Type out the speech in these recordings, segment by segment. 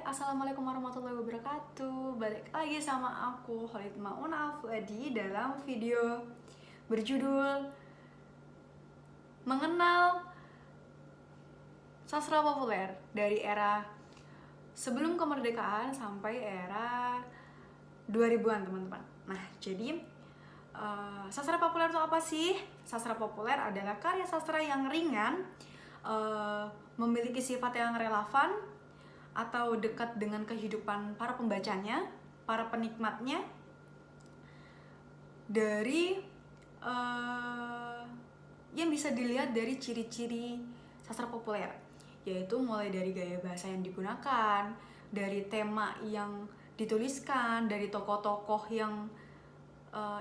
Assalamualaikum warahmatullahi wabarakatuh. Balik lagi sama aku, Khalid Mauna Fuadi, dalam video berjudul Mengenal Sastra Populer dari era sebelum kemerdekaan sampai era 2000-an, teman-teman. Nah, jadi sastra populer itu apa sih? Sastra populer adalah karya sastra yang ringan, memiliki sifat yang relevan atau dekat dengan kehidupan para pembacanya, para penikmatnya, dari yang bisa dilihat dari ciri-ciri sastra populer, yaitu mulai dari gaya bahasa yang digunakan, dari tema yang dituliskan, dari tokoh-tokoh yang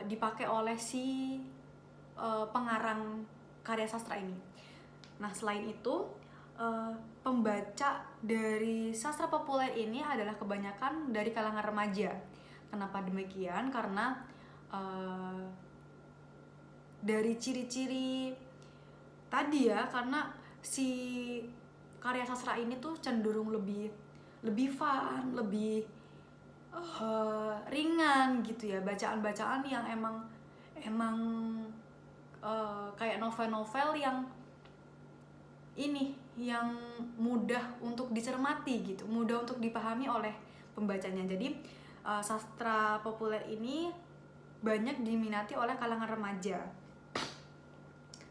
dipakai oleh si pengarang karya sastra ini. Nah, selain itu, pembaca dari sastra populer ini adalah kebanyakan dari kalangan remaja. Kenapa demikian? Karena dari ciri-ciri tadi ya, karena si karya sastra ini tuh cenderung lebih fun, lebih ringan gitu ya, bacaan-bacaan yang emang kayak novel-novel yang mudah untuk dicermati gitu, mudah untuk dipahami oleh pembacanya. Jadi sastra populer ini banyak diminati oleh kalangan remaja.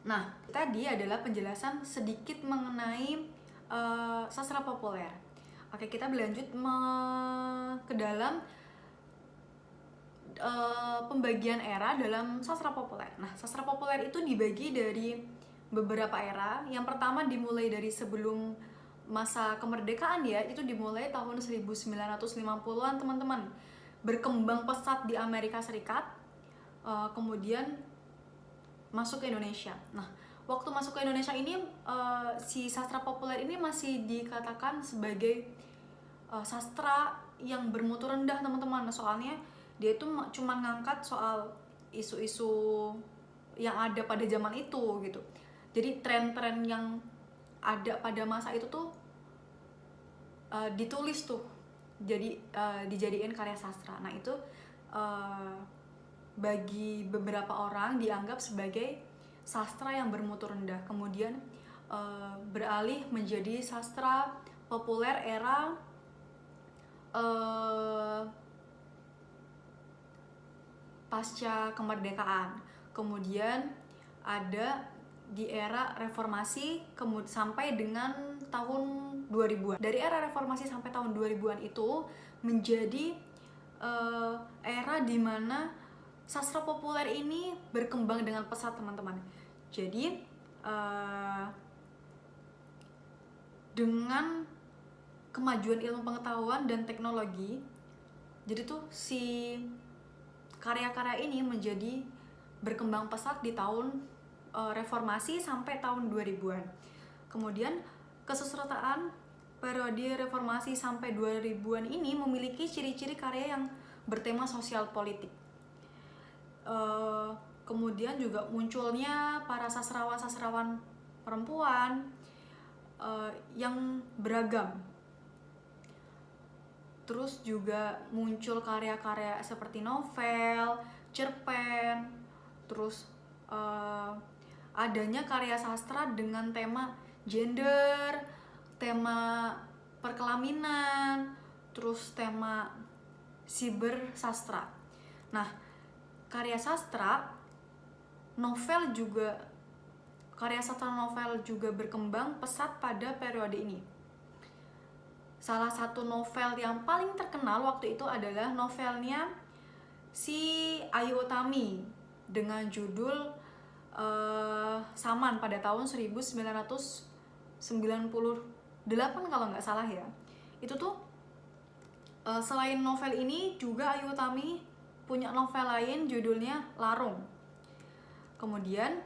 Nah, tadi adalah penjelasan sedikit mengenai sastra populer. Oke, kita berlanjut ke dalam pembagian era dalam sastra populer. Nah, sastra populer itu dibagi dari beberapa era. Yang pertama dimulai dari sebelum masa kemerdekaan ya, itu dimulai tahun 1950-an, teman-teman. Berkembang pesat di Amerika Serikat, kemudian masuk ke Indonesia. Nah, waktu masuk ke Indonesia ini, si sastra populer ini masih dikatakan sebagai sastra yang bermutu rendah, teman-teman. Soalnya dia itu cuma ngangkat soal isu-isu yang ada pada zaman itu gitu. Jadi tren-tren yang ada pada masa itu tuh ditulis tuh, jadi dijadiin karya sastra. Nah, itu bagi beberapa orang dianggap sebagai sastra yang bermutu rendah. Kemudian beralih menjadi sastra populer era pasca kemerdekaan. Kemudian ada di era reformasi sampai dengan tahun 2000-an. Dari era reformasi sampai tahun 2000-an itu menjadi era di mana sastra populer ini berkembang dengan pesat, teman-teman. Jadi dengan kemajuan ilmu pengetahuan dan teknologi, jadi tuh si karya-karya ini menjadi berkembang pesat di tahun reformasi sampai tahun 2000-an. Kemudian kesusastraan periode reformasi sampai 2000-an ini memiliki ciri-ciri karya yang bertema sosial politik. Kemudian juga munculnya para sastrawan-sastrawan perempuan yang beragam. Terus juga muncul karya-karya seperti novel, cerpen, terus adanya karya sastra dengan tema gender, tema perkelaminan, terus tema siber sastra. Nah, karya sastra novel juga berkembang pesat pada periode ini. Salah satu novel yang paling terkenal waktu itu adalah novelnya si Ayu Utami dengan judul Saman pada tahun 1998 kalau nggak salah ya. Itu tuh selain novel ini juga Ayu Utami punya novel lain judulnya Larung. Kemudian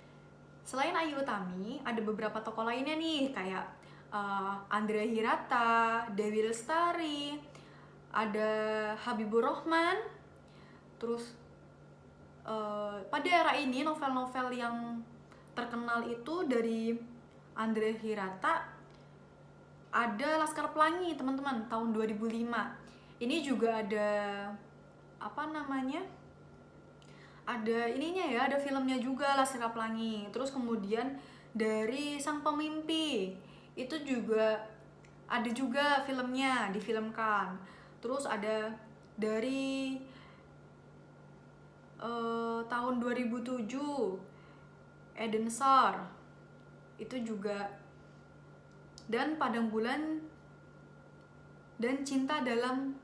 selain Ayu Utami ada beberapa tokoh lainnya nih, kayak Andrea Hirata, Dewi Lestari, ada Habibur Rahman. Terus pada era ini novel-novel yang terkenal itu dari Andrea Hirata Ada Laskar Pelangi teman-teman tahun 2005. Ini juga ada apa namanya, ada ininya ya, ada filmnya juga Laskar Pelangi. Terus kemudian dari Sang Pemimpi itu juga ada juga filmnya, difilmkan. Terus ada dari tahun 2007 Eden Sar itu juga, dan Padang Bulan dan Cinta Dalam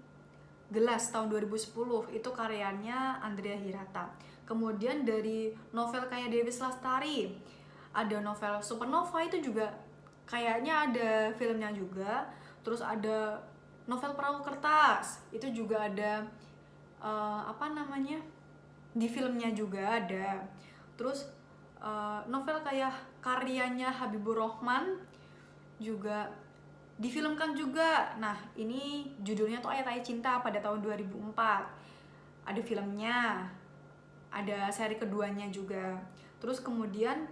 Gelas tahun 2010 itu karyanya Andrea Hirata. Kemudian dari novel kayak Dewi Lestari ada novel Supernova, itu juga kayaknya ada filmnya juga. Terus ada novel Perahu Kertas, itu juga ada apa namanya, di filmnya juga ada. Terus novel kayak karyanya Habibur Rahman juga difilmkan juga. Nah, ini judulnya tuh Ayat-Ayat Cinta pada tahun 2004. Ada filmnya, ada seri keduanya juga. Terus kemudian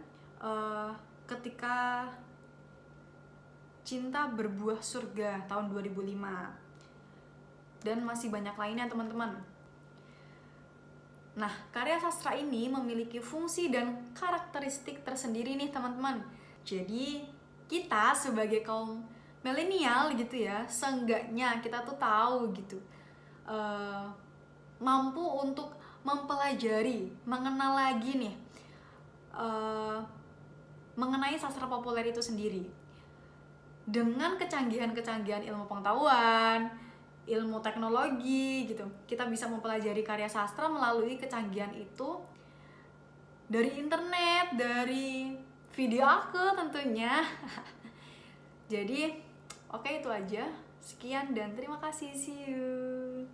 Ketika Cinta Berbuah Surga tahun 2005. Dan masih banyak lainnya teman-teman. Nah, karya sastra ini memiliki fungsi dan karakteristik tersendiri nih teman-teman. Jadi, kita sebagai kaum milenial gitu ya, seenggaknya kita tuh tahu gitu, mampu untuk mempelajari, mengenal lagi nih mengenai sastra populer itu sendiri. Dengan kecanggihan-kecanggihan ilmu pengetahuan, ilmu teknologi gitu, kita bisa mempelajari karya sastra melalui kecanggihan itu dari internet, dari video aku tentunya. Jadi oke, itu aja. Sekian dan terima kasih. See you.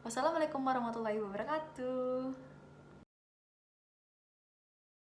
Wassalamualaikum warahmatullahi wabarakatuh.